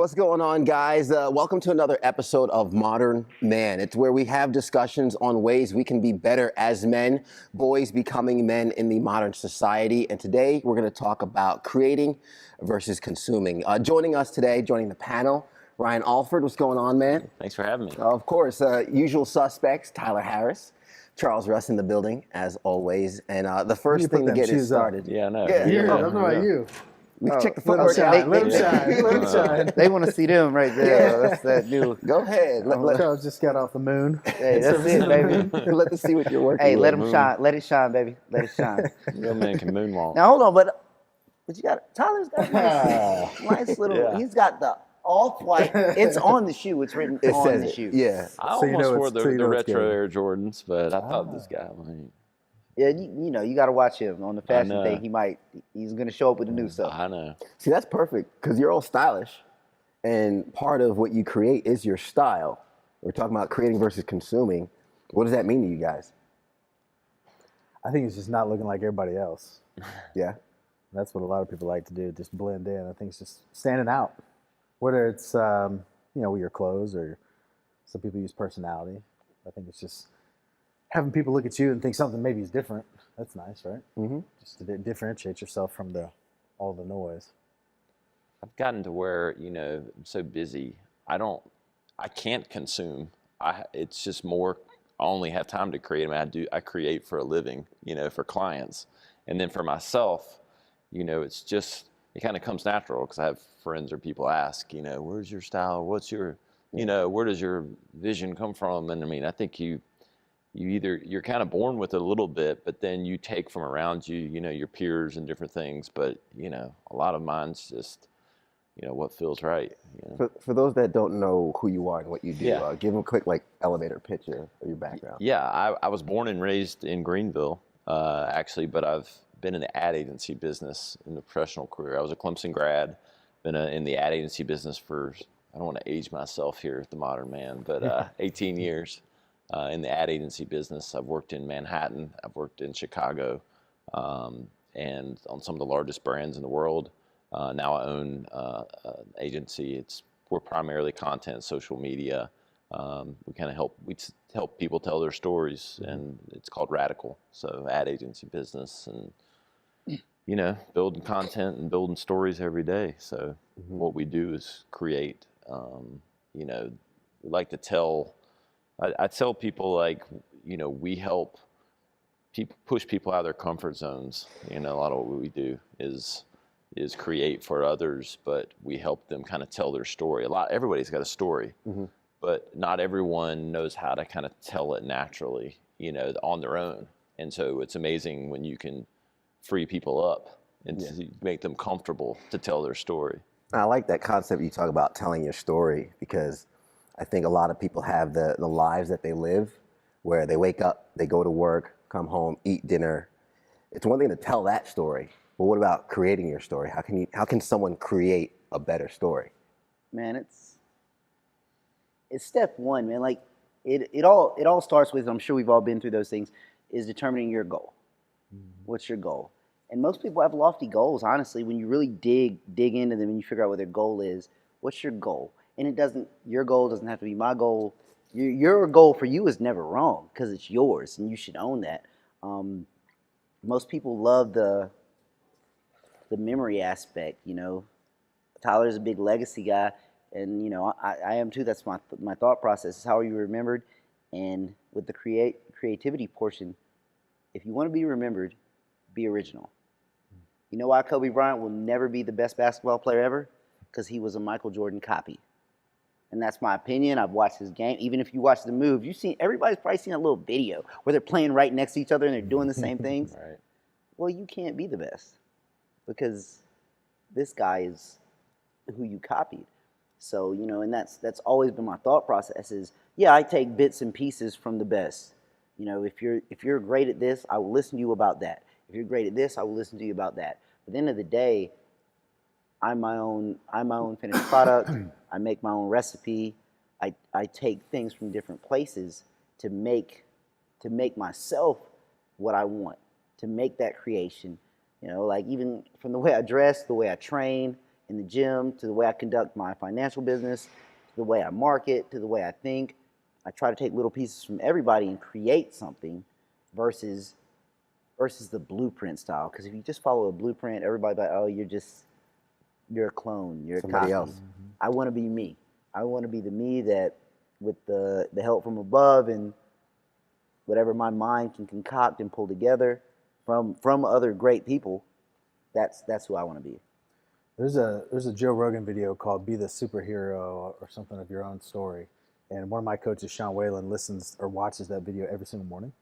What's going on, guys? Welcome to another episode of Modern Man. It's where we have discussions on ways we can be better as men, boys becoming men in the modern society. And today we're going to talk about creating versus consuming. Joining us today, joining the panel, Ryan Alford. What's going on, man? Thanks for having me. Of course, usual suspects, Tyler Harris. Charles Russ in the building, as always. And the first thing to get it started. Yeah, I know. Yeah, that's about you. We check the Let them footwork out. shine. Let them shine. Let them shine. They want to see them right there. That's that new. Go ahead. Charles just got off the moon. Hey, that's it, baby. Let us see what you're working Hey, with. let them shine. Let it shine, baby. Let it shine. Real man can moonwalk. Now hold on, but you got Tyler's got nice little. Yeah. He's got the off-white. It's on the shoe. It's written It on says the it. shoe. Yeah. I So you almost know wore it's- so you the know it's retro good. Air Jordans, but I thought this guy might. Yeah, you know, you got to watch him on the fashion know. thing. He's gonna show up with the new stuff. I know. See, that's perfect because you're all stylish, and part of what you create is your style. We're talking about creating versus consuming. What does that mean to you guys? I think it's just not looking like everybody else. Yeah. That's what a lot of people like to do, just blend in. I think it's just standing out. Whether it's, with your clothes or some people use personality. I think it's just having people look at you and think something maybe is different. That's nice, right? Mm-hmm. Just to differentiate yourself from all the noise. I've gotten to where, I'm so busy. I can't consume. It's just more, I only have time to create. I create for a living, for clients. And then for myself, it's just, it kind of comes natural because I have friends or people ask, where's your style? What's your, where does your vision come from? And I think you're kind of born with it a little bit, but then you take from around you, your peers and different things. But, a lot of mine's just, what feels right. For those that don't know who you are and what you do, Yeah. give them a quick elevator picture of your background. Yeah, I was born and raised in Greenville, actually, but I've been in the ad agency business in the professional career. I was a Clemson grad, been in the ad agency business for, I don't want to age myself here at the Modern Man, but 18 years in the ad agency business. I've worked in Manhattan, I've worked in Chicago, and on some of the largest brands in the world. Now I own an agency. We're primarily content, social media. We kind of help people tell their stories, and it's called Radical. So ad agency business, and building content and building stories every day. So what we do is create. We like to tell. I tell people we help people push people out of their comfort zones. A lot of what we do is create for others, but we help them kind of tell their story. Everybody's got a story, but not everyone knows how to kind of tell it naturally, on their own. And so it's amazing when you can free people up and to make them comfortable to tell their story. I like that concept you talk about, telling your story, because I think a lot of people have the lives that they live where they wake up, they go to work, come home, eat dinner. It's one thing to tell that story, but what about creating your story? How can someone create a better story? Man, it's step one, man. Like it all starts with, I'm sure we've all been through those things, is determining your goal. What's your goal? And most people have lofty goals, honestly. When you really dig into them and you figure out what their goal is, what's your goal? And your goal doesn't have to be my goal. Your goal for you is never wrong because it's yours and you should own that. Most people love the memory aspect, Tyler's a big legacy guy, and I am too. That's my thought process, is how are you remembered? And with the creativity portion, if you want to be remembered, be original. You know why Kobe Bryant will never be the best basketball player ever? Because he was a Michael Jordan copy. And that's my opinion. I've watched his game. Even if you watch the move, everybody's probably seen a little video where they're playing right next to each other and they're doing the same things. Right. Well, you can't be the best because this guy is who you copied. So, and that's always been my thought process is, I take bits and pieces from the best. If you're great at this, I will listen to you about that. If you're great at this, I will listen to you about that. At the end of the day, I'm my own finished product. I make my own recipe. I take things from different places to make myself what I want, to make that creation. Like even from the way I dress, the way I train, in the gym, to the way I conduct my financial business, to the way I market, to the way I think. I try to take little pieces from everybody and create something versus the blueprint style. Because if you just follow a blueprint, everybody's like, oh, you're a clone, you're Somebody a copy. else. I want to be me. I want to be the me that, with the help from above and whatever my mind can concoct and pull together from other great people, that's who I want to be. There's a Joe Rogan video called "Be the Superhero" or something of your own story, and one of my coaches, Sean Whalen, listens or watches that video every single morning.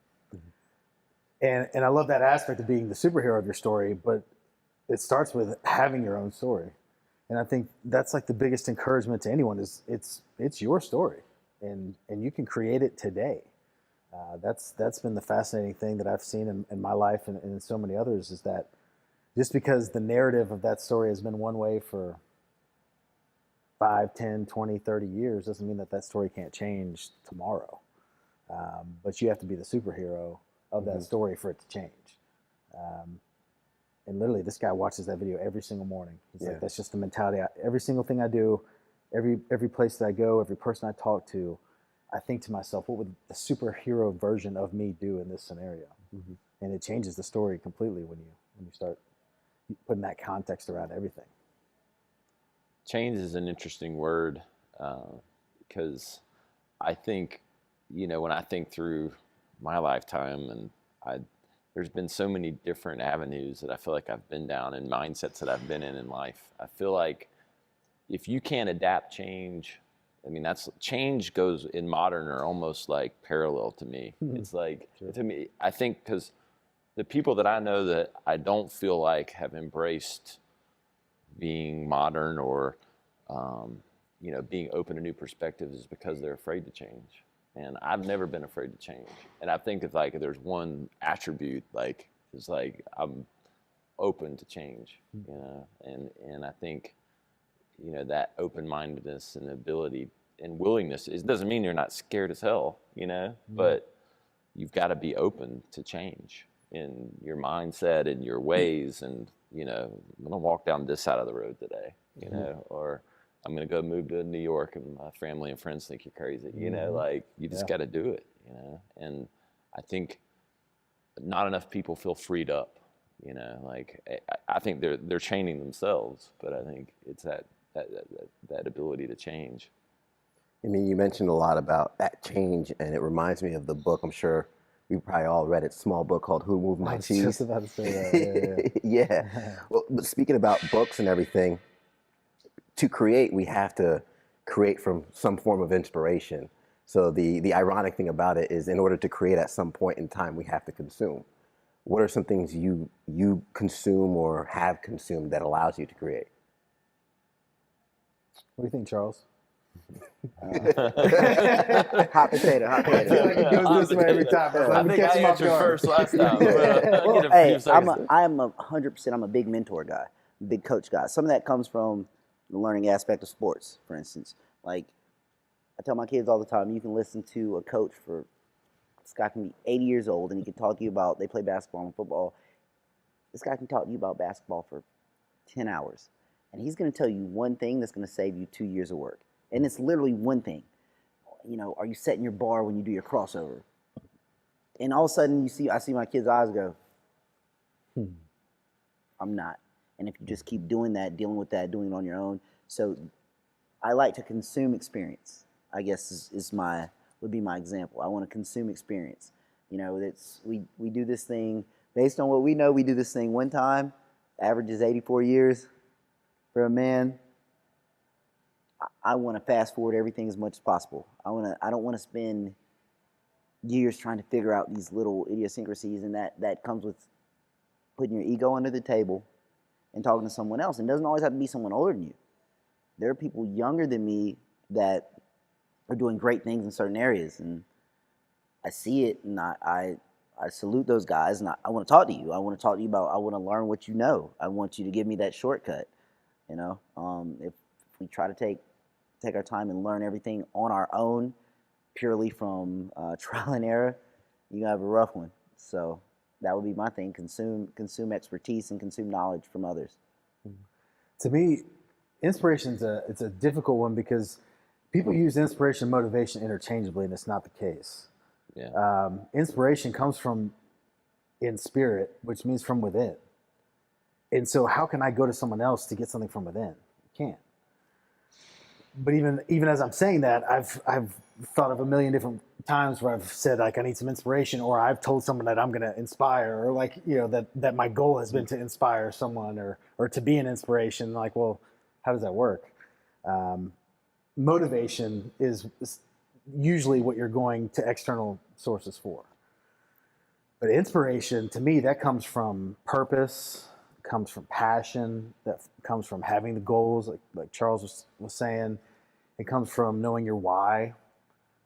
And I love that aspect of being the superhero of your story, but it starts with having your own story. And I think that's like the biggest encouragement to anyone is it's your story, and you can create it today. That's been the fascinating thing that I've seen in my life and in so many others, is that just because the narrative of that story has been one way for 5, 10, 20, 30 years doesn't mean that that story can't change tomorrow. But you have to be the superhero of that story for it to change. And literally, this guy watches that video every single morning. He's like, that's just the mentality. Every single thing I do, every place that I go, every person I talk to, I think to myself, what would the superhero version of me do in this scenario? And it changes the story completely when you start putting that context around everything. Change is an interesting word, because I think, when I think through my lifetime, and there's been so many different avenues that I feel like I've been down, and mindsets that I've been in life. I feel like if you can't adapt change, that's change goes in modern are almost like parallel to me. It's like, to me, I think, because the people that I know that I don't feel like have embraced being modern or, being open to new perspectives is because they're afraid to change. And I've never been afraid to change. And I think if there's one attribute, it's like I'm open to change, and I think, that open-mindedness and ability and willingness, it doesn't mean you're not scared as hell, but you've got to be open to change in your mindset and your ways. And, I'm going to walk down this side of the road today, or I'm going to go move to New York and my family and friends think you're crazy, you just got to do it, and I think not enough people feel freed up, I think they're chaining themselves, but I think it's that ability to change. You mentioned a lot about that change, and it reminds me of the book. I'm sure we probably all read it. Small book called "Who Moved My Cheese." I was just about to say that. Yeah. Well, but speaking about books and everything, to create, we have to create from some form of inspiration. So the ironic thing about it is, in order to create at some point in time, we have to consume. What are some things you consume or have consumed that allows you to create? What do you think, Charles? Hot potato. I feel like it goes this way every time. I think I answered first last time. Well, hey, I'm 100%. I'm a big mentor guy, big coach guy. Some of that comes from the learning aspect of sports, for instance. Like, I tell my kids all the time, you can listen to a coach this guy can be 80 years old and he can talk to you about, they play basketball and football. This guy can talk to you about basketball for 10 hours. And he's going to tell you one thing that's going to save you 2 years of work. And it's literally one thing. Are you setting your bar when you do your crossover? And all of a sudden I see my kids' eyes go, I'm not. And if you just keep doing that, dealing with that, doing it on your own. So I like to consume experience, I guess would be my example. I want to consume experience. We do this thing based on what we know. We do this thing one time. Average is 84 years for a man. I want to fast forward everything as much as possible. I don't want to spend years trying to figure out these little idiosyncrasies, and that comes with putting your ego under the table and talking to someone else. And it doesn't always have to be someone older than you. There are people younger than me that are doing great things in certain areas, and I see it, and I salute those guys, and I want to talk to you. I want to talk to you about, I want to learn what you know. I want you to give me that shortcut. If we try to take our time and learn everything on our own, purely from trial and error, you're gonna have a rough one. So that would be my thing: consume expertise and consume knowledge from others. To me, inspiration's it's a difficult one because people use inspiration and motivation interchangeably, and it's not the case. Yeah. Inspiration comes from in spirit, which means from within. And so how can I go to someone else to get something from within? You can't. But even as I'm saying that, I've thought of a million different times where I've said like I need some inspiration, or I've told someone that I'm going to inspire, or like that my goal has been to inspire someone or to be an inspiration. Like, well, how does that work? Motivation is usually what you're going to external sources for. But inspiration, to me, that comes from purpose, comes from passion, that comes from having the goals, like Charles was saying. It comes from knowing your why.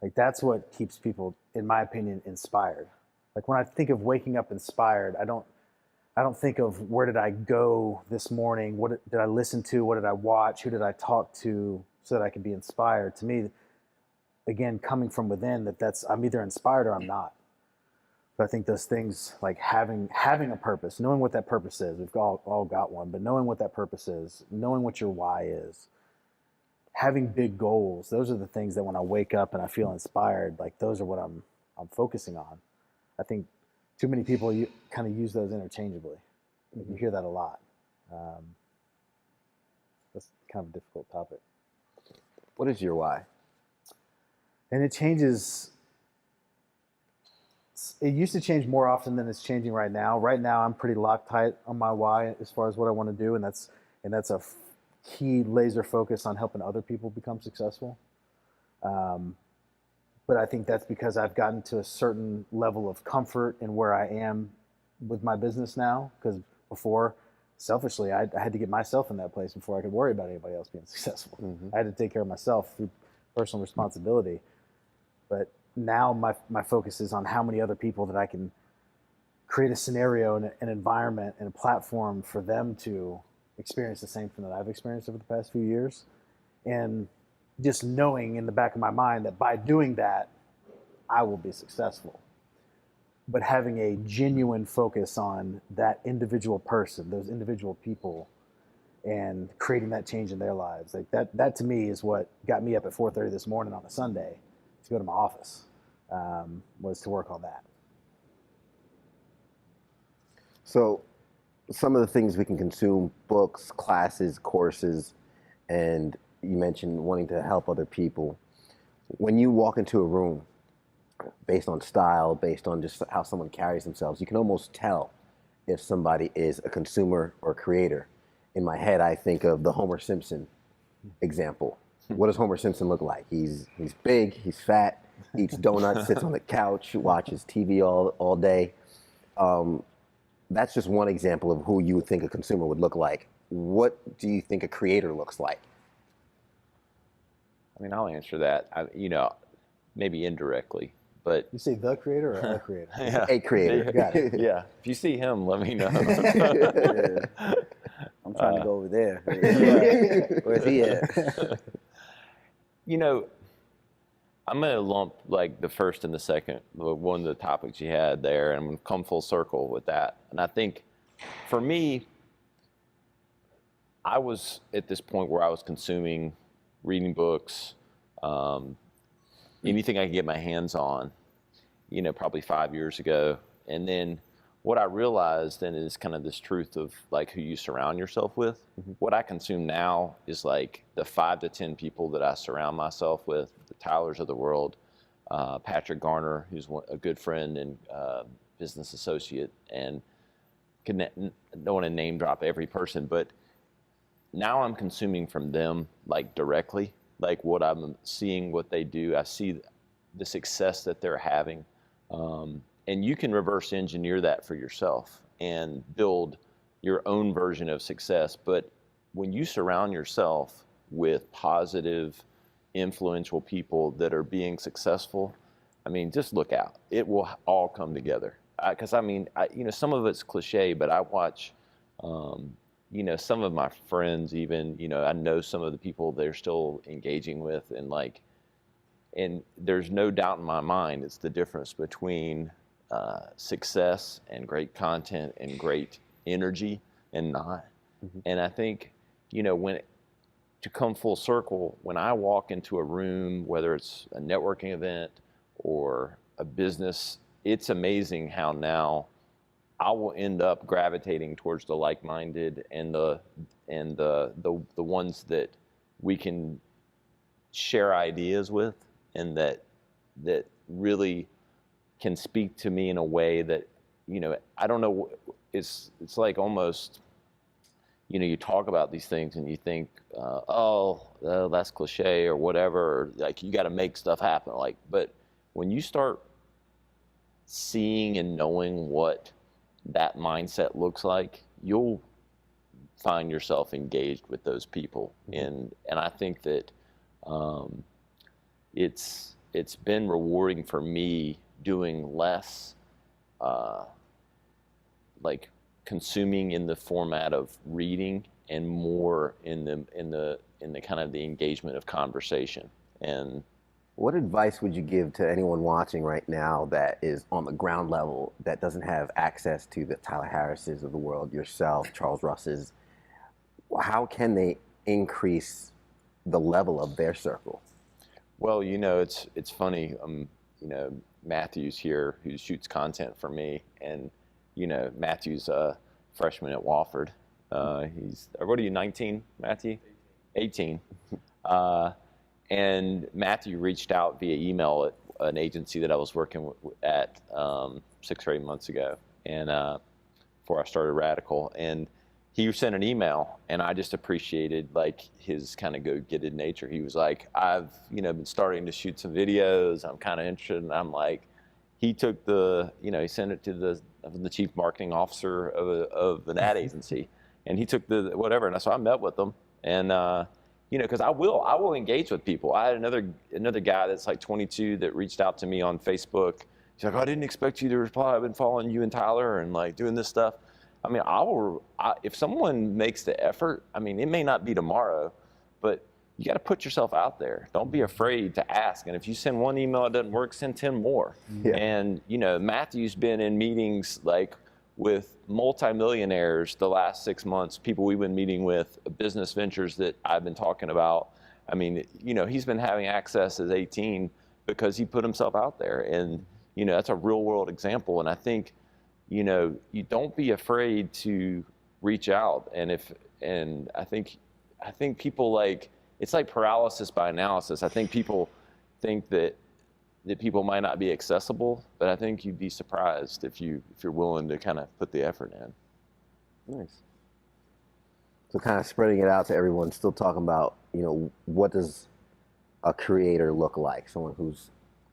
Like that's what keeps people, in my opinion, inspired. Like when I think of waking up inspired, I don't think of where did I go this morning, what did I listen to, what did I watch, who did I talk to, so that I could be inspired. To me, again, coming from within, that's I'm either inspired or I'm not. But I think those things like having a purpose, knowing what that purpose is, we've all got one, but knowing what that purpose is, knowing what your why is, having big goals, those are the things that when I wake up and I feel inspired, like those are what I'm focusing on. I think too many people kind of use those interchangeably. You hear that a lot. That's kind of a difficult topic. What is your why? And it changes. It used to change more often than it's changing right now. Right now, I'm pretty loctite on my why as far as what I want to do, and that's a key laser focus on helping other people become successful. But I think that's because I've gotten to a certain level of comfort in where I am with my business now. Because before, selfishly, I had to get myself in that place before I could worry about anybody else being successful. Mm-hmm. I had to take care of myself through personal responsibility. But now my focus is on how many other people that I can create a scenario and an environment and a platform for them to experience the same thing that I've experienced over the past few years. And just knowing in the back of my mind that by doing that, I will be successful. But having a genuine focus on that individual person, those individual people, and creating that change in their lives. Like that to me is what got me up at 4:30 this morning on a Sunday to go to my office, was to work on that. So some of the things we can consume, books, classes, courses, and you mentioned wanting to help other people. When you walk into a room, based on style, based on just how someone carries themselves, you can almost tell if somebody is a consumer or creator. In my head, I think of the Homer Simpson example. What does Homer Simpson look like? He's big, he's fat, eats donuts, sits on the couch, watches TV all day. That's just one example of who you would think a consumer would look like. What do you think a creator looks like? I mean, I'll answer that. Maybe indirectly, but You say the creator or a creator? yeah. A creator. Got it. Yeah. If you see him, let me know. I'm trying to go over there. Where's he at? I'm going to lump like the first and the second, one of the topics you had there, and I'm going to come full circle with that. And I think for me, I was at this point where I was consuming, reading books, anything I could get my hands on, probably 5 years ago. And then what I realized, and is kind of this truth of like who you surround yourself with. Mm-hmm. What I consume now is like the 5 to 10 people that I surround myself with, the Tylers of the world, Patrick Garner, who's a good friend and business associate, and don't want to name drop every person, but now I'm consuming from them like directly, like what I'm seeing, what they do. I see the success that they're having. And you can reverse engineer that for yourself and build your own version of success. But when you surround yourself with positive, influential people that are being successful, I mean, just look out. It will all come together. Because some of it's cliche, but I watch, some of my friends even, I know some of the people they're still engaging with, and there's no doubt in my mind it's the difference between success and great content and great energy and not. Mm-hmm. And I think, to come full circle, when I walk into a room, whether it's a networking event or a business, it's amazing how now I will end up gravitating towards the like-minded and the ones that we can share ideas with, and that really can speak to me in a way that, I don't know, it's like almost, you talk about these things and you think, that's cliche or whatever, or like you got to make stuff happen. Like, but when you start seeing and knowing what that mindset looks like, you'll find yourself engaged with those people. And I think that it's been rewarding for me doing less like consuming in the format of reading and more in the kind of the engagement of conversation. And What advice would you give to anyone watching right now that is on the ground level, that doesn't have access to the Tyler Harris's of the world, yourself, Charles Russ's? How can they increase the level of their circle? Well, it's funny. Matthew's here, who shoots content for me, and Matthew's a freshman at Alford. He's, what are you, 19, Matthew? 18. And Matthew reached out via email at an agency that I was working at 6 or 8 months ago, and before I started Radical, and he sent an email, and I just appreciated like his kind of go-getted nature. He was like, I've been starting to shoot some videos. I'm kind of interested, and I'm like, he took he sent it to the chief marketing officer of an ad agency, and he took the whatever, and so I met with him, and because I will engage with people. I had another guy that's like 22 that reached out to me on Facebook. He's like, I didn't expect you to reply. I've been following you and Tyler and like doing this stuff. I mean, if someone makes the effort, I mean, it may not be tomorrow, but you got to put yourself out there. Don't be afraid to ask. And if you send one email, it doesn't work, send 10 more. Yeah. And, Matthew's been in meetings like with multimillionaires the last 6 months, people we've been meeting with, business ventures that I've been talking about. I mean, he's been having access as 18 because he put himself out there. And, that's a real world example. And I think, you don't be afraid to reach out. And I think people like, it's like paralysis by analysis. I think people think that people might not be accessible, but I think you'd be surprised if you're willing to kind of put the effort in. Nice. So kind of spreading it out to everyone, still talking about, what does a creator look like? Someone who's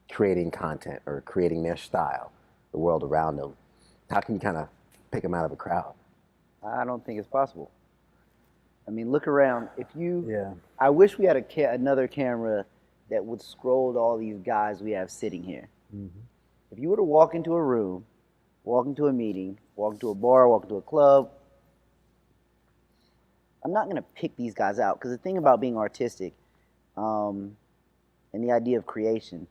creating content or creating their style, the world around them. How can you kind of pick them out of a crowd? I don't think it's possible. I mean, look around. I wish we had another camera that would scroll to all these guys we have sitting here. Mm-hmm. If you were to walk into a room, walk into a meeting, walk into a bar, walk into a club, I'm not going to pick these guys out, because the thing about being artistic and the idea of creation,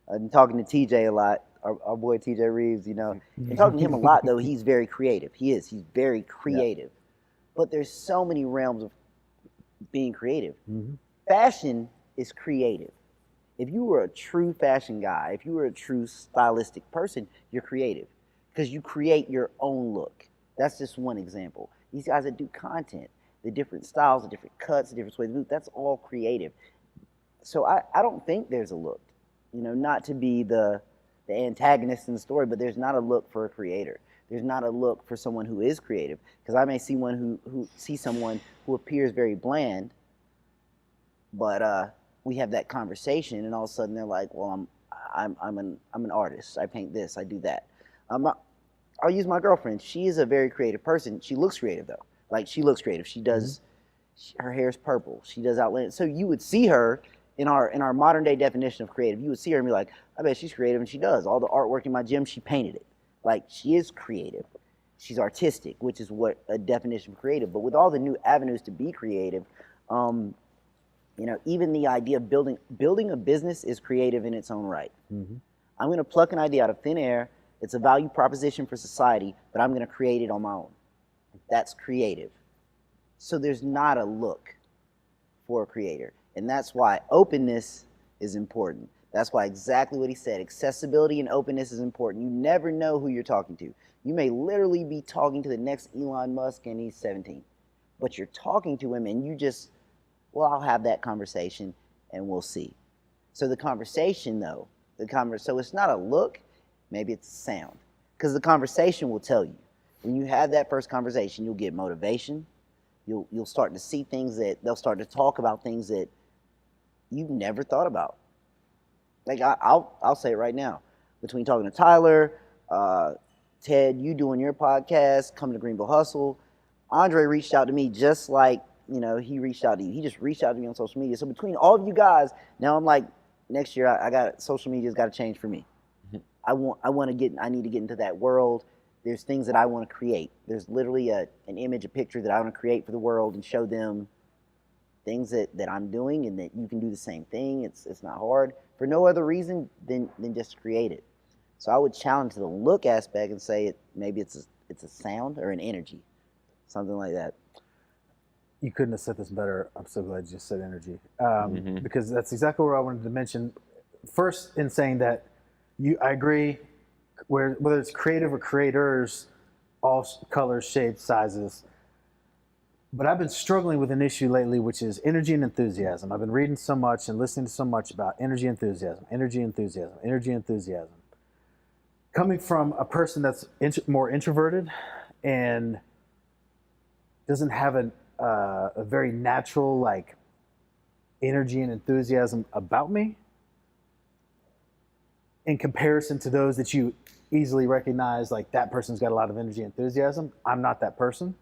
I'm talking to TJ a lot, our boy TJ Reeves, and talking to him a lot, though, he's very creative. He's very creative. Yep. But there's so many realms of being creative. Mm-hmm. Fashion is creative. If you were a true fashion guy, if you were a true stylistic person, you're creative, because you create your own look. That's just one example. These guys that do content, the different styles, the different cuts, the different ways to move, that's all creative. So I don't think there's a look, not to be the antagonist in the story, but there's not a look for a creator. There's not a look for someone who is creative, because I may see someone who appears very bland, but we have that conversation, and all of a sudden they're like, "Well, I'm an artist. I paint this. I do that." I'll use my girlfriend. She is a very creative person. She looks creative though. Like, she looks creative. She does. Her hair's purple. She does outlandish. So you would see her in our modern day definition of creative. You would see her and be like, "I bet she's creative," and she does. All the artwork in my gym, she painted it. Like, she is creative. She's artistic, which is what a definition of creative. But with all the new avenues to be creative, even the idea of building a business is creative in its own right. Mm-hmm. I'm going to pluck an idea out of thin air. It's a value proposition for society, but I'm going to create it on my own. That's creative. So there's not a look for a creator. And that's why openness is important. That's why exactly what he said, accessibility and openness is important. You never know who you're talking to. You may literally be talking to the next Elon Musk and he's 17. But you're talking to him and you just, well, I'll have that conversation and we'll see. So the conversation though, so it's not a look, maybe it's a sound. Because the conversation will tell you. When you have that first conversation, you'll get motivation. You'll start to see things that they'll start to talk about things that you've never thought about. Like I'll say it right now. Between talking to Tyler, Ted, you doing your podcast, coming to Greenville Hustle, Andre reached out to me just like, he reached out to you. He just reached out to me on social media. So between all of you guys, now I'm like, next year I got social media's got to change for me. I need to get into that world. There's things that I want to create. There's literally an image, a picture that I want to create for the world and show them things that I'm doing and that you can do the same thing. It's not hard for no other reason than just create it. So I would challenge the look aspect and say maybe it's a sound or an energy, something like that. You couldn't have said this better. I'm so glad you just said energy, because that's exactly what I wanted to mention. First, in saying that I agree, whether it's creative or creators, all colors, shapes, sizes. But I've been struggling with an issue lately, which is energy and enthusiasm. I've been reading so much and listening to so much about energy, enthusiasm, energy, enthusiasm, energy, enthusiasm. Coming from a person that's more introverted and doesn't have a very natural like energy and enthusiasm about me, in comparison to those that you easily recognize, like that person's got a lot of energy and enthusiasm. I'm not that person.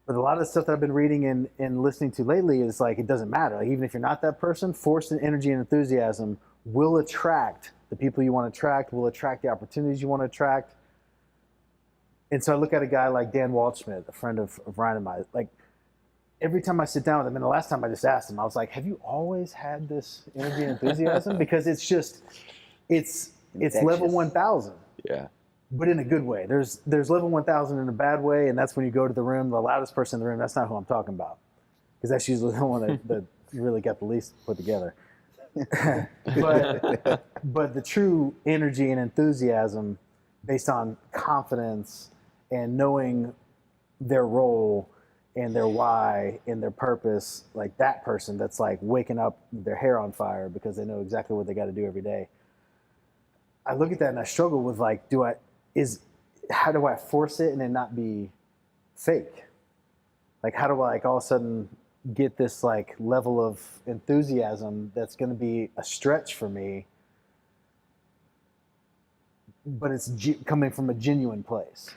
But a lot of the stuff that I've been reading and listening to lately is like, it doesn't matter. Like, even if you're not that person, forced energy and enthusiasm will attract the people you want to attract, will attract the opportunities you want to attract. And so I look at a guy like Dan Waldschmidt, a friend of Ryan and mine. Like, every time I sit down with him, and the last time I just asked him, I was like, have you always had this energy and enthusiasm? Because it's just, it's level 1,000. Yeah. But in a good way. There's level 1,000 in a bad way, and that's when you go to the room, the loudest person in the room, that's not who I'm talking about. Because that's usually the one that really got the least put together. but the true energy and enthusiasm based on confidence and knowing their role and their why and their purpose, like that person that's like waking up with their hair on fire because they know exactly what they got to do every day. I look at that and I struggle with like, how do I force it and it not be fake? Like, how do I like all of a sudden get this like level of enthusiasm that's going to be a stretch for me, but it's coming from a genuine place,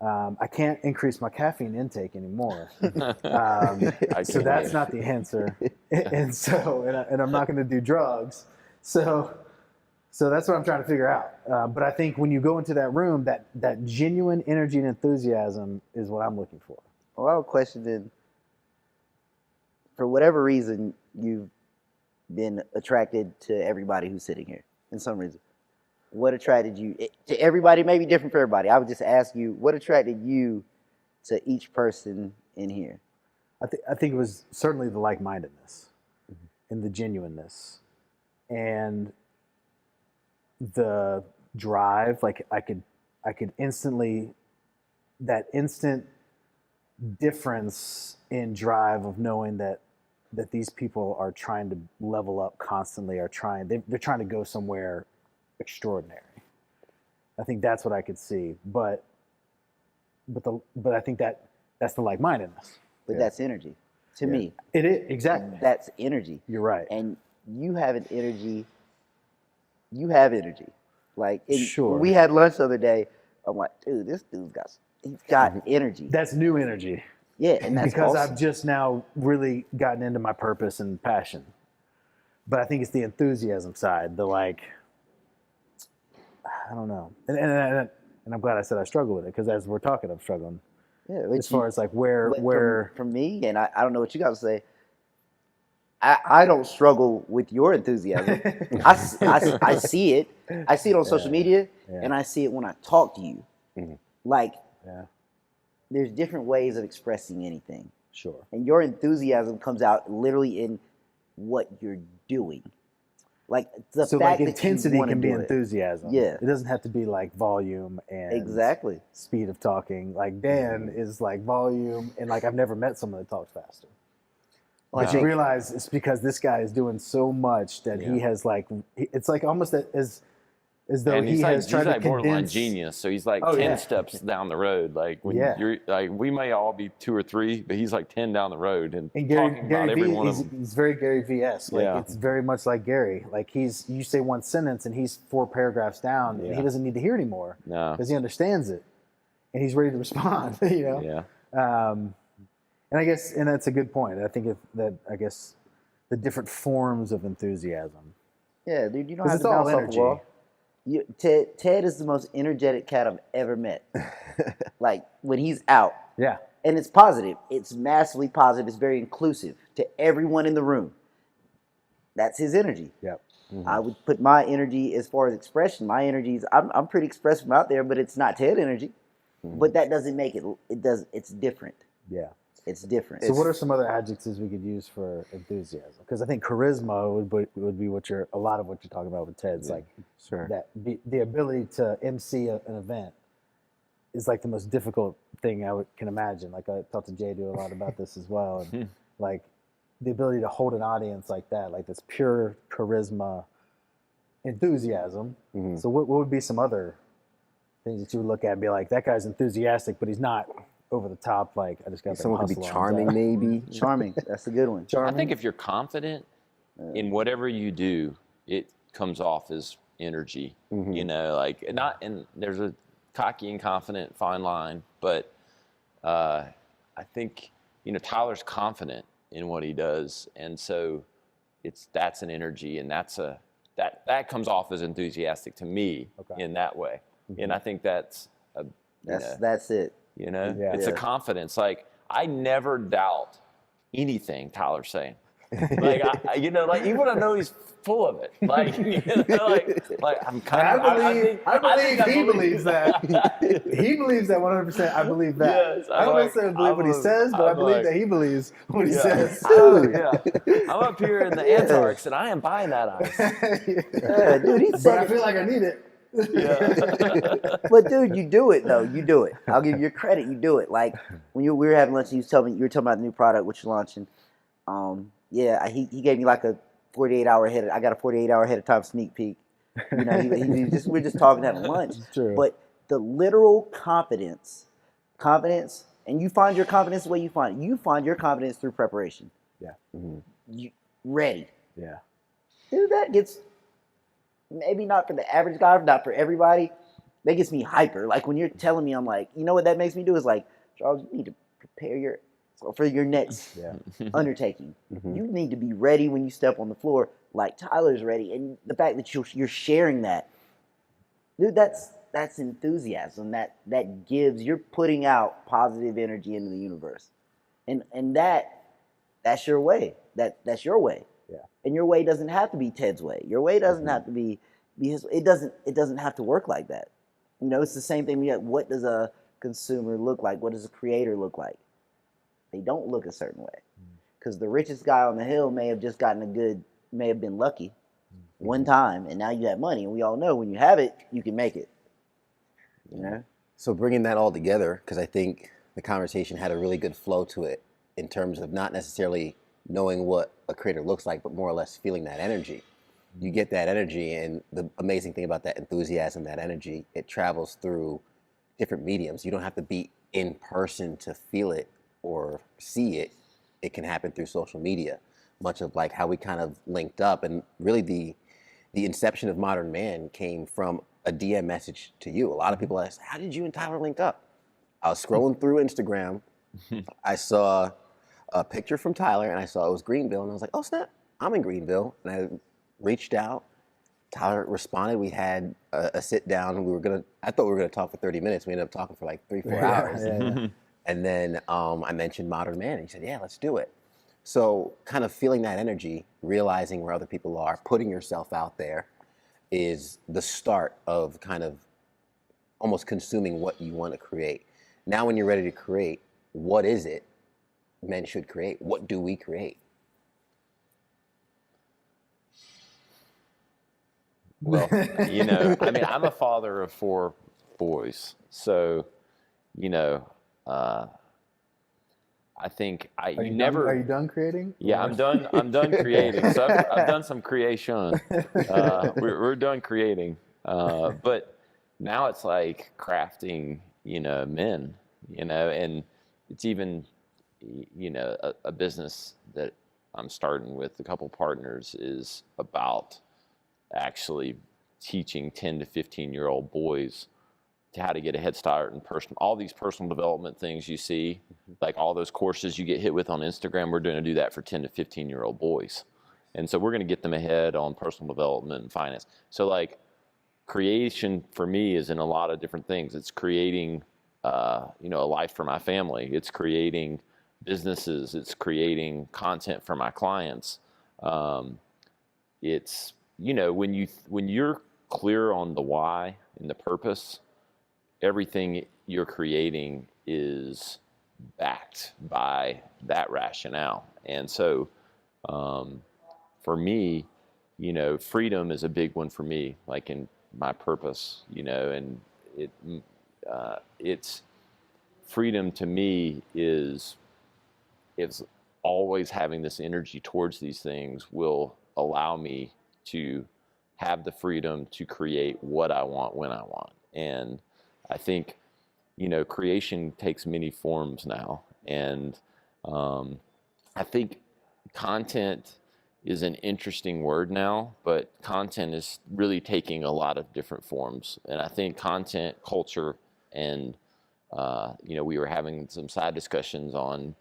I can't increase my caffeine intake anymore. So that's not the answer. And I'm not going to do drugs. So that's what I'm trying to figure out. But I think when you go into that room, that genuine energy and enthusiasm is what I'm looking for. Well, I have a question then. For whatever reason, you've been attracted to everybody who's sitting here, in some reason. What attracted you to everybody? Maybe different for everybody. I would just ask you, what attracted you to each person in here? I think it was certainly the like-mindedness and the genuineness and the drive. Like I could instantly, that instant difference in drive of knowing that these people are trying to level up constantly, they're trying to go somewhere extraordinary. I think that's what I could see, but I think that's the like-mindedness. But that's energy to me. It is, exactly. That's energy. You're right. And you have an energy. You have energy. Like, sure. When we had lunch the other day, I'm like, dude, this dude's got energy. That's new energy. Yeah, and that's because awesome. I've just now really gotten into my purpose and passion. But I think it's the enthusiasm side, the like, I don't know. And I'm glad I said I struggle with it, because as we're talking, I'm struggling. Yeah, as far as like where from me, and I don't know what you got to say. I don't struggle with your enthusiasm. I see it. I see it on social media, and I see it when I talk to you. Mm-hmm. Like, there's different ways of expressing anything. Sure. And your enthusiasm comes out literally in what you're doing. Like the So fact like that intensity you wanna can be do it. enthusiasm. Yeah. It doesn't have to be like volume and Exactly. speed of talking. Like Dan is like volume, and like I've never met someone that talks faster. Well, I But you think- realize it's because this guy is doing so much that he has like, it's like almost as though And he has tried he's to like borderline condense. genius. So he's like Oh, 10 yeah. steps down the road. Like when Yeah. you're like, we may all be 2 or 3, but he's like 10 down the road and And talking Gary about every V, one of them. he's very Gary V-esque. Like Yeah. it's very much like Gary. Like you say one sentence and he's 4 paragraphs down, and he doesn't need to hear anymore No. because he understands it, and he's ready to respond. You know. Yeah. And I guess, and that's a good point. I think I guess the different forms of enthusiasm. Yeah, dude, you don't 'Cause have it's to all bounce off the energy. wall. Ted is the most energetic cat I've ever met. Like when he's out, Yeah. and it's positive. It's massively positive. It's very inclusive to everyone in the room. That's his energy. Yep. I would put my energy as far as expression. My energy is I'm pretty expressive out there, but it's not Ted energy. But that doesn't make it. It does. It's different. Yeah. It's different. So what are some other adjectives we could use for enthusiasm? Because I think charisma would be a lot of what you're talking about with Ted's like Sure. that the ability to MC an event is like the most difficult thing can imagine. Like I talked to Jay do a lot about this as well, and like the ability to hold an audience like that, like this pure charisma, enthusiasm. So what would be some other things that you would look at and be like, that guy's enthusiastic, but he's not over the top. Like I just got Someone could be hustle on charming, that. maybe. Charming. That's a good one. I think if you're confident in whatever you do, it comes off as energy. You know, like and there's a cocky and confident fine line, but I think Tyler's confident in what he does, and so that's an energy, and that comes off as enthusiastic to me in that way, and I think that's it. Yeah. it's a confidence. Like I never doubt anything Tyler's saying. Like like even when I know he's full of it, like like I'm kind of. I believe he believes that. He believes that 100%. I believe that. Yes, I don't necessarily believe what he says, but I believe that he believes what he says. I'm up here in the Antarctics and I am buying that ice. Yeah, dude, he But said I feel like I need it. But dude, you do it though. You do it. I'll give you your credit. You do it. Like when we were having lunch, and you were talking about the new product which you're launching. He gave me like a 48-hour ahead. I got a 48-hour ahead of time sneak peek. We're just talking having lunch. True. But the literal confidence, and you find your confidence the way you find it. You find your confidence through preparation. Yeah. You ready. Yeah. Dude, that gets maybe not for the average guy, not for everybody. That gets me hyper. Like when you're telling me, I'm like, you know what that makes me do is like, Charles, you need to prepare for your next undertaking. You need to be ready when you step on the floor, like Tyler's ready. And the fact that you're sharing that, dude, that's enthusiasm. That gives, you're putting out positive energy into the universe, and that's your way. That's your way. Yeah. And your way doesn't have to be Ted's way. Your way doesn't have to be his. It doesn't have to work like that. It's the same thing. What does a consumer look like? What does a creator look like? They don't look a certain way, because the richest guy on the hill may have just may have been lucky one time, and now you have money. And we all know when you have it, you can make it. So bringing that all together, because I think the conversation had a really good flow to it in terms of not necessarily knowing what a creator looks like, but more or less feeling that energy. You get that energy, and the amazing thing about that enthusiasm, that energy, it travels through different mediums. You don't have to be in person to feel it or see it. It can happen through social media, much of like how we kind of linked up. And really the inception of Modern Man came from a DM message to you. A lot of people ask, how did you and Tyler link up? I was scrolling through Instagram. I saw a picture from Tyler, and I saw it was Greenville, and I was like, oh snap, I'm in Greenville. And I reached out. Tyler responded. We had a sit down. I thought we were gonna talk for 30 minutes. We ended up talking for like 3-4 hours. Yeah. And then I mentioned Modern Man, and he said, yeah, let's do it. So kind of feeling that energy, realizing where other people are, putting yourself out there is the start of kind of almost consuming what you want to create. Now when you're ready to create, what is it men should create? What do we create? Well, I mean, I'm a father of 4 boys, so you know, I think Are you you never. Done, are you done creating? Yeah, Or- I'm done. I'm done creating. So I've done some creation. We're done creating, but now it's like crafting, men, and it's even, a business that I'm starting with a couple partners is about actually teaching 10 to 15-year-old boys to how to get a head start in all these personal development things you see, like all those courses you get hit with on Instagram. We're going to do that for 10 to 15-year-old boys. And so we're going to get them ahead on personal development and finance. So like creation for me is in a lot of different things. It's creating, a life for my family. It's creating businesses. It's creating content for my clients. It's, when you're clear on the why and the purpose, everything you're creating is backed by that rationale. And so for me, freedom is a big one for me, like in my purpose, and it's freedom to me is always having this energy towards these things will allow me to have the freedom to create what I want when I want. And I think, creation takes many forms now. And I think content is an interesting word now, but content is really taking a lot of different forms. And I think content, culture, and, we were having some side discussions on,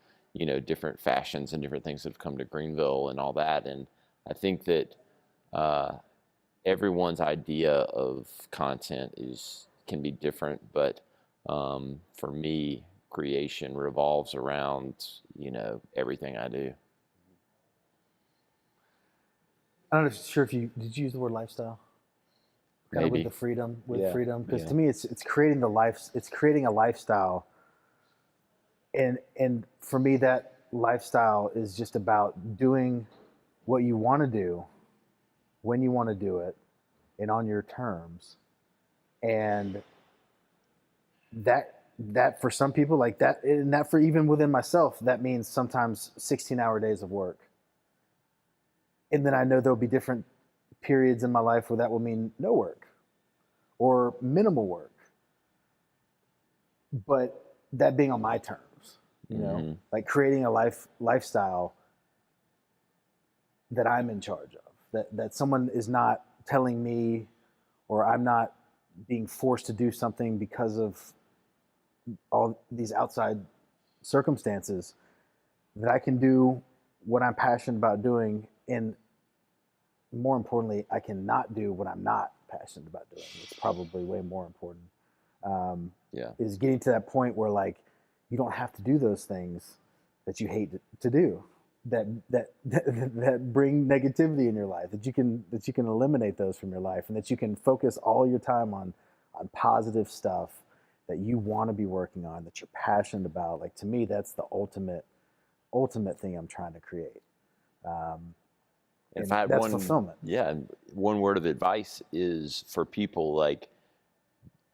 different fashions and different things that have come to Greenville and all that. And I think that everyone's idea of content can be different, but for me, creation revolves around, everything I do. I'm not sure if did you use the word lifestyle? Kind of Maybe. with the freedom, Yeah. freedom, because Yeah. to me, it's creating it's creating a lifestyle, and for me, that lifestyle is just about doing what you want to do, when you want to do it, and on your terms, and that for some people like that, and that for even within myself, that means sometimes 16-hour days of work. And then I know there'll be different periods in my life where that will mean no work or minimal work. But that being on my terms, like creating a lifestyle that I'm in charge of, that someone is not telling me, or I'm not being forced to do something because of all these outside circumstances, that I can do what I'm passionate about doing, and more importantly, I cannot do what I'm not passionate about doing. It's probably way more important. Is getting to that point where like you don't have to do those things that you hate to do, that bring negativity in your life. That you can eliminate those from your life, and that you can focus all your time on positive stuff that you want to be working on, that you're passionate about. Like to me, that's the ultimate thing I'm trying to create. If I had that's one, fulfillment. Yeah, one word of advice is for people, like,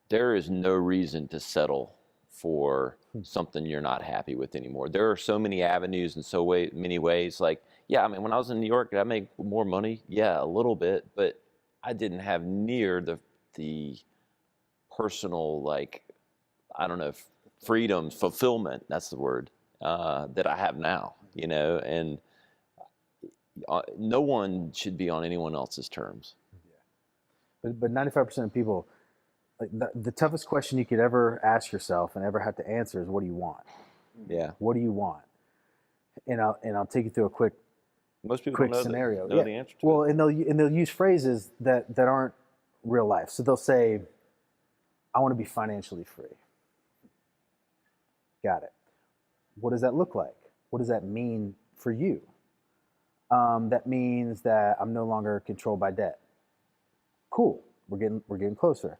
there is no reason to settle for something you're not happy with anymore. There are so many avenues and many ways. Like, yeah, I mean, when I was in New York, did I make more money? Yeah, a little bit, but I didn't have near the personal, like, I don't know, freedom, fulfillment, that's the word, that I have now, and no one should be on anyone else's terms. But 95% of people, like the toughest question you could ever ask yourself and ever have to answer is, what do you want? Yeah. What do you want? And I'll take you through a quick Most people know scenario. the answer to well, it. and they'll use phrases that aren't real life. So they'll say, I want to be financially free. Got it. What does that look like? What does that mean for you? That means that I'm no longer controlled by debt. Cool. We're getting closer.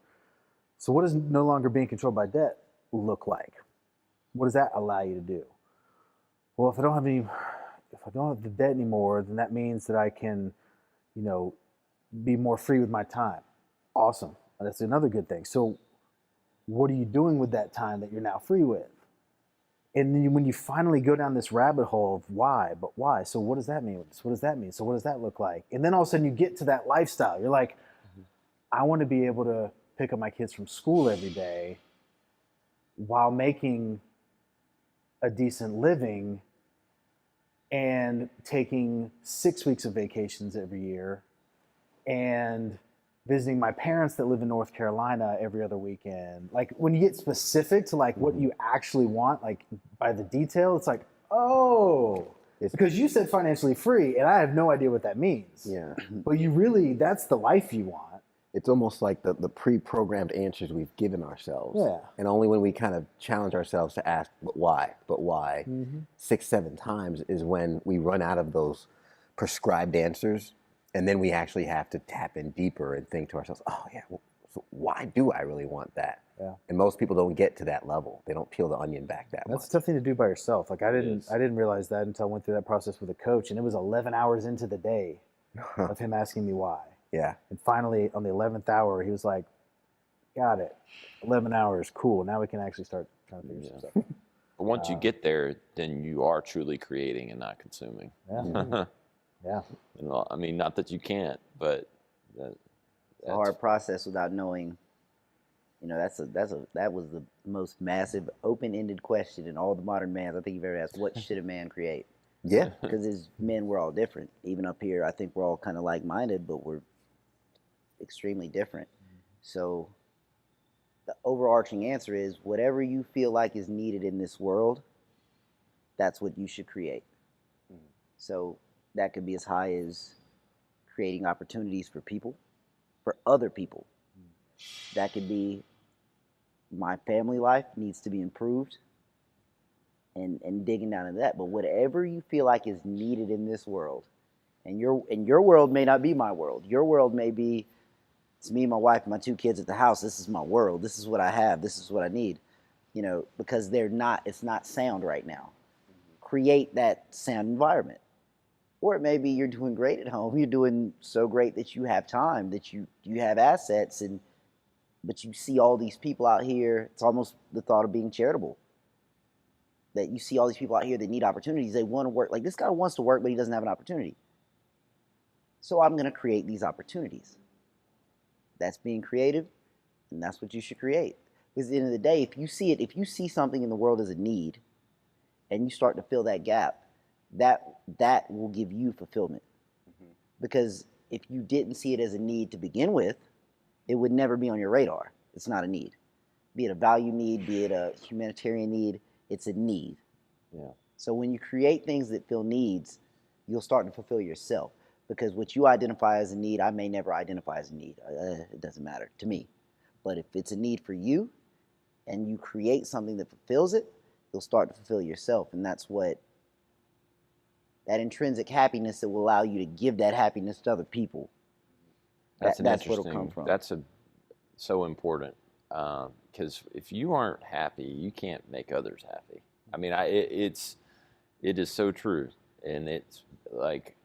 So what does no longer being controlled by debt look like? What does that allow you to do? well, if I don't have the debt anymore, then that means that I can, you know, be more free with my time. Awesome. That's another good thing. So what are you doing with that time that you're now free with? And then when you finally go down this rabbit hole of why, but why? So what does that mean? So what does that mean? So what does that look like? And then all of a sudden you get to that lifestyle. You're like, I want to be able to pick up my kids from school every day while making a decent living and taking 6 weeks of vacations every year and visiting my parents that live in North Carolina every other weekend. Like when you get specific to like what you actually want, like by the detail, it's like, oh, it's because you said financially free and I have no idea what that means. Yeah. But you really, that's the life you want. It's almost like the pre-programmed answers we've given ourselves. Yeah. And only when we kind of challenge ourselves to ask, but why, 6, 7 times is when we run out of those prescribed answers. And then we actually have to tap in deeper and think to ourselves, oh yeah, well, so why do I really want that? Yeah. And most people don't get to that level. They don't peel the onion back that much. That's a tough thing to do by yourself. Like I didn't realize that until I went through that process with a coach, and it was 11 hours into the day of him asking me why. Yeah. And finally, on the 11th hour, he was like, got it. 11 hours, cool. Now we can actually start trying to figure some stuff out. But once you get there, then you are truly creating and not consuming. Yeah. Yeah. I mean, not that you can't, but It's a hard process without knowing. You know, that was the most massive open-ended question in all the modern mans I think you've ever asked. What should a man create? Yeah. Because as men, we're all different. Even up here, I think we're all kind of like-minded, but we're extremely different. So the overarching answer is whatever you feel like is needed in this world, that's what you should create. So that could be as high as creating opportunities for people, for other people. That could be my family life needs to be improved and digging down into that. But whatever you feel like is needed in this world, and your world may not be my world. Your world may be, it's me, my wife, and my 2 kids at the house. This is my world. This is what I have. This is what I need. You know, because it's not sound right now. Create that sound environment. Or it may be you're doing great at home. You're doing so great that you have time, that you have assets, but you see all these people out here. It's almost the thought of being charitable. That you see all these people out here that need opportunities. They want to work. Like this guy wants to work, but he doesn't have an opportunity. So I'm going to create these opportunities. That's being creative, and that's what you should create. Because at the end of the day, if you see something in the world as a need, and you start to fill that gap, that will give you fulfillment. Because if you didn't see it as a need to begin with, it would never be on your radar. It's not a need. Be it a value need, be it a humanitarian need, it's a need. Yeah. So when you create things that fill needs, you'll start to fulfill yourself. Because what you identify as a need, I may never identify as a need. It doesn't matter to me. But if it's a need for you, and you create something that fulfills it, you'll start to fulfill yourself. And that's what that intrinsic happiness that will allow you to give that happiness to other people. That's where it'll come from. That's so important, because if you aren't happy, you can't make others happy. I mean, it is so true, and it's like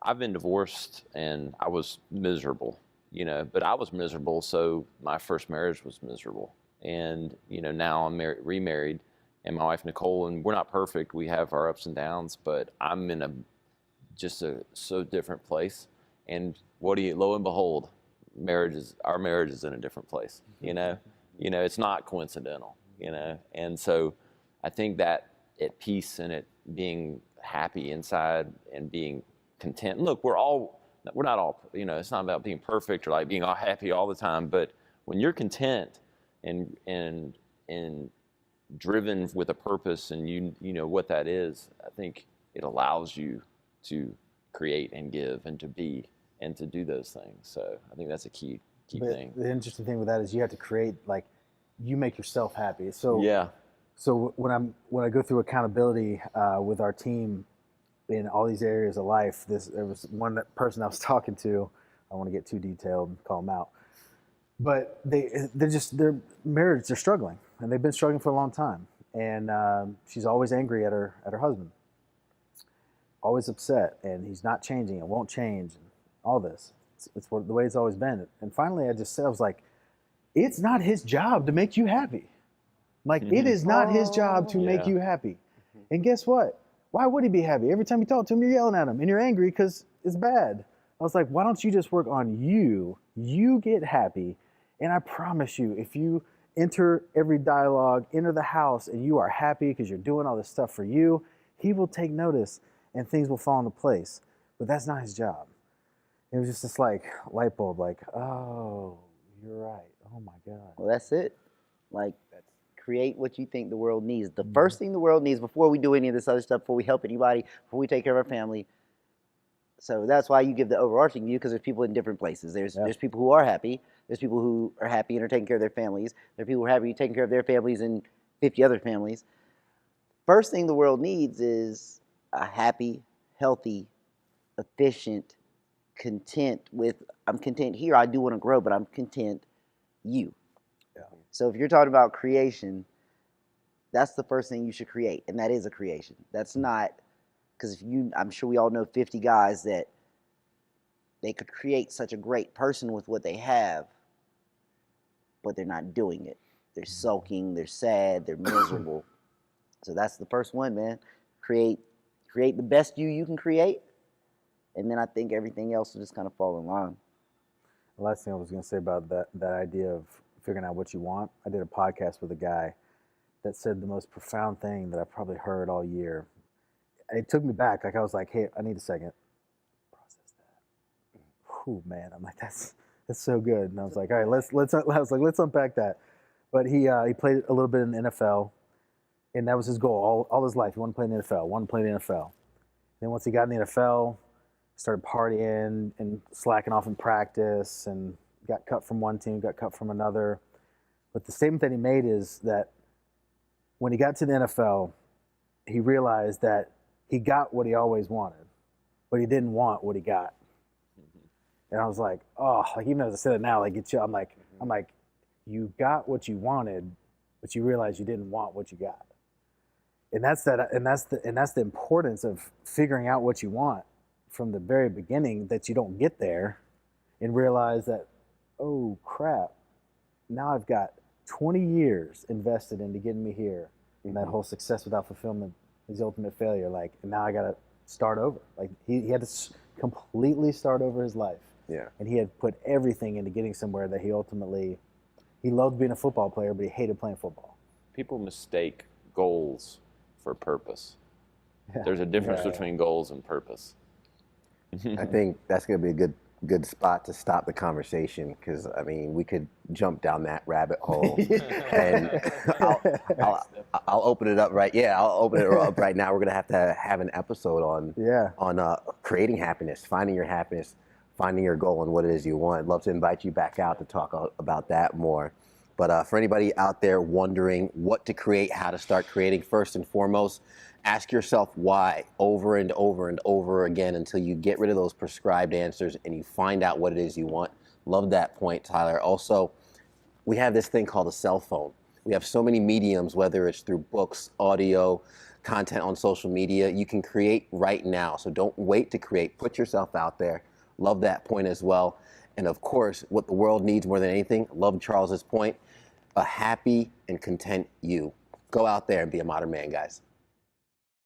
I've been divorced and I was miserable, you know, but I was miserable, so my first marriage was miserable, and you know now I'm remarried. And my wife, Nicole, and we're not perfect. We have our ups and downs, but I'm in a so different place. And lo and behold, our marriage is in a different place, you know? It's not coincidental, you know? And so I think that at peace and it being happy inside and being content. Look, we're not all, you know, it's not about being perfect or like being all happy all the time, but when you're content and driven with a purpose and you know what that is, I think it allows you to create and give and to be and to do those things. So I think that's a key thing. The interesting thing with that is you have to create, like, you make yourself happy. So yeah. So when I go through accountability with our team in all these areas of life, there was one person I was talking to. I don't want to get too detailed and call them out, but their marriage, they're struggling, and they've been struggling for a long time. And she's always angry at her husband, always upset, and he's not changing, it won't change, and all this. It's the way it's always been. And finally, I just said, I was like, it's not his job to make you happy. Like, it is not his job to make you happy. And guess what? Why would he be happy? Every time you talk to him, you're yelling at him, and you're angry because it's bad. I was like, why don't you just work on you? You get happy, and I promise you, if you enter every dialogue, enter the house, and you are happy because you're doing all this stuff for you, he will take notice and things will fall into place. But that's not his job. It was just this like light bulb, like, oh, you're right. Oh my God. Well, that's it. Like, create what you think the world needs. The first thing the world needs before we do any of this other stuff, before we help anybody, before we take care of our family. So that's why you give the overarching view, because there's people in different places. There's people who are happy. There's people who are happy and are taking care of their families. There are people who are happy taking care of their families and 50 other families. First thing the world needs is a happy, healthy, efficient, content with, I'm content here, I do want to grow, but I'm content you. Yeah. So if you're talking about creation, that's the first thing you should create, and that is a creation. That's not, because I'm sure we all know 50 guys that they could create such a great person with what they have, but they're not doing it. They're sulking, they're sad, they're miserable. So that's the first one, man. Create the best you can create, and then I think everything else will just kind of fall in line. The last thing I was going to say about that idea of figuring out what you want, I did a podcast with a guy that said the most profound thing that I probably heard all year. It took me back. Like, I was like, hey, I need a second. Process that. Whew, man. I'm like, that's so good. And I was like, all right, let's unpack that. But he played a little bit in the NFL, and that was his goal all his life. He wanted to play in the NFL, Then once he got in the NFL, started partying and slacking off in practice, and got cut from one team, got cut from another. But the statement that he made is that when he got to the NFL, he realized that he got what he always wanted, but he didn't want what he got. And I was like, oh, like, even as I said it now, like, I'm like, you got what you wanted, but you realize you didn't want what you got. And that's the importance of figuring out what you want from the very beginning, that you don't get there and realize that, oh crap, now I've got 20 years invested into getting me here. And that whole success without fulfillment is the ultimate failure. Like, and now I got to start over. Like, he had to completely start over his life. Yeah. And he had put everything into getting somewhere that he loved being a football player, but he hated playing football. People mistake goals for purpose. Yeah. There's a difference between goals and purpose. I think that's going to be a good spot to stop the conversation, because I mean, we could jump down that rabbit hole. And I'll open it up right. Yeah, I'll open it up right now. We're going to have an episode on creating happiness, finding your happiness, finding your goal, and what it is you want. I'd love to invite you back out to talk about that more. But for anybody out there wondering what to create, how to start creating, first and foremost, ask yourself why over and over and over again until you get rid of those prescribed answers and you find out what it is you want. Love that point, Tyler. Also, we have this thing called a cell phone. We have so many mediums, whether it's through books, audio, content on social media. You can create right now. So don't wait to create. Put yourself out there. Love that point as well. And of course, what the world needs more than anything, love Charles's point, a happy and content you. Go out there and be a modern man, guys.